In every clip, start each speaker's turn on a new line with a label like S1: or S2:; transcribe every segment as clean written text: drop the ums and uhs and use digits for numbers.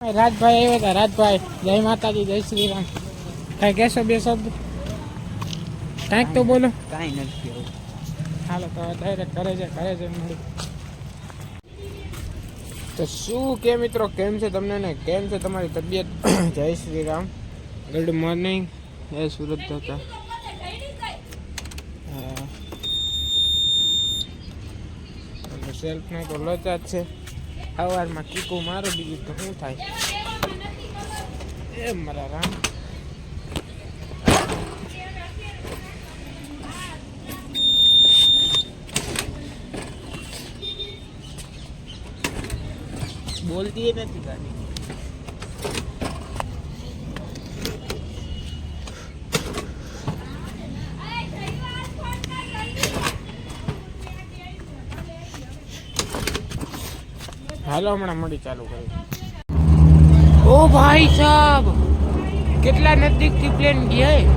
S1: રાજભાઈ આવ્યા હતા. રાજભાઈ, જય માતાજી, જય શ્રી રામ. કઈ કહેશો બે શબ્દ? કાંઈક તો બોલો.
S2: કાંઈ નથી.
S1: હાલો તો ડાયરેક્ટ ઘરે જઈને મળી. તો શું કે મિત્રો, કેમ છે તમને ને કેમ છે તમારી તબિયત? જય શ્રી રામ, ગુડ મોર્નિંગ. જય સુરત દાતા. સેલ્ફનો તો લોચા જ છે. સવારમાં કીકુ મારો, બીજું તો શું થાય? એ મારા રામ.
S2: બોલતી નથી ગાડી.
S1: હાલો હમણાં મળી ચાલુ કરી. ઓ ભાઈ સાહેબ, કેટલા નજીકથી પ્લેન ગયા.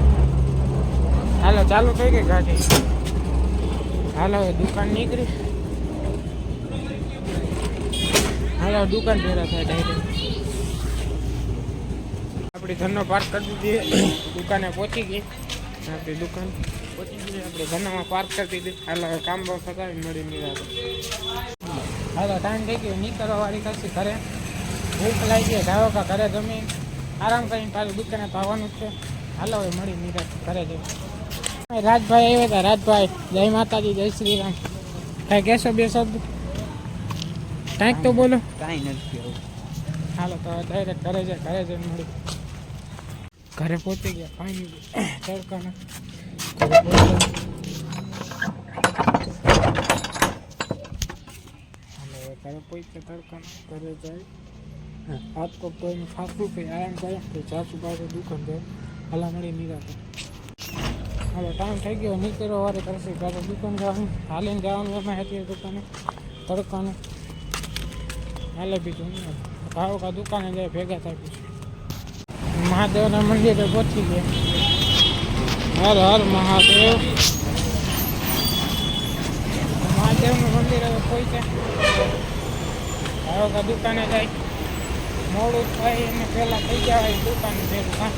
S1: હાલો ચાલુ થઈ ગઈ ગાડી. હાલો હવે દુકાન નીકળી. હાલો દુકાન ભેરા થાય ડાયરેક્ટ. આપણી ઘરનો પાર્ક કરી દીધી. દુકાને પહોંચી ગઈ. આપણી દુકાન પહોંચી ગઈ. આપણે ઘરમાં પાર્ક કરી દીધી. હાલો હવે કામ બહુ સતાવી મળી નિરાતે. હાલો ટાઈમ થઈ ગયો નીકળવા વાળી કરશે ઘરે. ભૂખ લાગી ગઈ, ધાવો કા ઘરે જમી આરામ કરીને પાછું દુકાને તો આવવાનું જ છે. હાલો હવે મળી નિરાતે ઘરે જઈ. રાજભાઈ આવ્યા હતા. રાજભાઈ, જય માતાજી, જય શ્રી રામ. કઈ કહેશો બે શબ્દ? કાંઈક તો બોલો.
S2: કાંઈ નથી.
S1: હાલો તો ડાયરેક્ટ ઘરે જઈને મળી. ઘરે પહોંચી ગયા ફાઇનલી તડકાના. ઘરે પહોંચે તડકાના. ઘરે જાય હાથ પગ કોઈને ખાતું કંઈ આરામ કરે તો ચાસુ પાસે દુકાન જાય. હાલા મળી નિરાતે. હાલો ટાઈમ થઈ ગયો નીકળવા વારે કરશે. પાછું દુકાન જવાનું, હાલીને જવાનું. એમાં હતી દુકાને તડકાનું. હાલે બીજું ભાવ કા દુકાને જાય ભેગા થાય. પછી મહાદેવના મંદિરે પહોંચી ગયા. હર હર મહાદેવ. મહાદેવનું મંદિર હવે પહોંચ્યા. ભાવ કા દુકાને જાય. મોડું થાય એને પહેલાં થઈ ગયા હોય દુકાને ભેગું. હા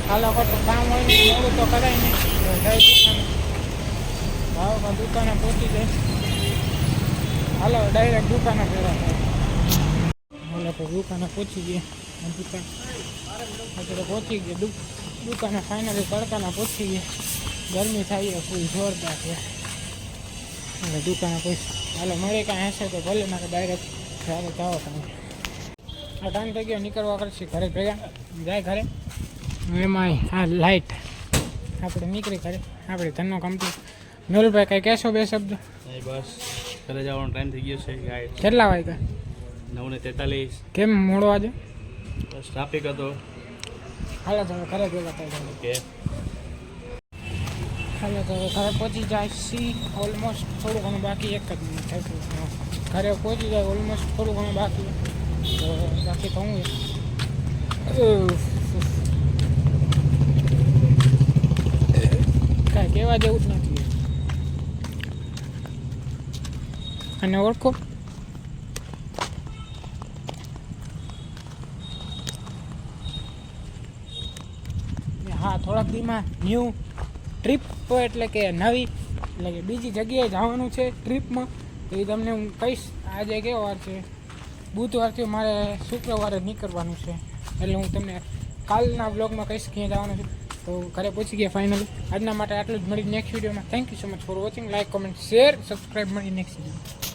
S1: હાલો ખોટું કામ હોય ને મોડું તો કરાય નહીં. જાય દુકાને. ભાવ કા દુકાને પહોંચી જાય. હાલો ડાયરેક્ટ દુકાને ભેગા થાય. હાલો તો દુકાને પહોંચી ગયા. દુકાન અત્યારે પહોંચી ગયા. દુકાને ફાઇનલી તડકાના પહોંચી ગયા. ગરમી થાય ફૂલ જોરદાર છે. એટલે દુકાને પહોંચી. હાલો મળે કાંઈ હશે તો ભલે નાખે ડાયરેક્ટ ત્યારે જાઓ તમે. આ ટાઈમ થઈ ગયો નીકળવા કરશે ઘરે ભેગા જાય ઘરે. એમાં આ લાઇટ આપણે નીકળી ઘરે. આપણે ધનનો કમ્પ્લીટ. મેહુલભાઈ કંઈ કહેશો બે શબ્દ?
S2: નહીં બસ ઘરે જવાનો ટાઈમ થઈ ગયો છે. ગાઈડ
S1: કેટલા વાગ્યા?
S2: 9:43.
S1: કેમ મોડો આજે?
S2: બસ ટ્રાફિક હતો.
S1: હાલો તો ઘરે ભેગા થાય.
S2: ઓકે
S1: હાલો તો ઘરે પહોંચી જાય સી. ઓલમોસ્ટ થોડું ઘણું બાકી, એક જ મિનિટ થાય. ઘરે પહોંચી જાય ઓલમોસ્ટ થોડું ઘણું બાકી. તો બાકી તો હું કાંઈ કહેવા જેવું જ નથી. અને ઓળખો હા, થોડાક દીમાં ન્યૂ ટ્રીપ એટલે કે નવી એટલે કે બીજી જગ્યાએ જવાનું છે ટ્રીપમાં. તો એ તમને હું કહીશ. આજે કેવો વાર છે? બુધવારથી મારે શુક્રવારે નીકળવાનું છે. એટલે હું તમને કાલના બ્લોગમાં કહીશ ક્યાં જવાનું છે. તો ઘરે પહોંચી ગયા ફાઇનલી. આજના માટે આટલું જ. મળી નેક્સ્ટ વિડીયોમાં. Thank you so much for watching. Like, comment, share, subscribe. મળી નેક્સ્ટ વિડીયો.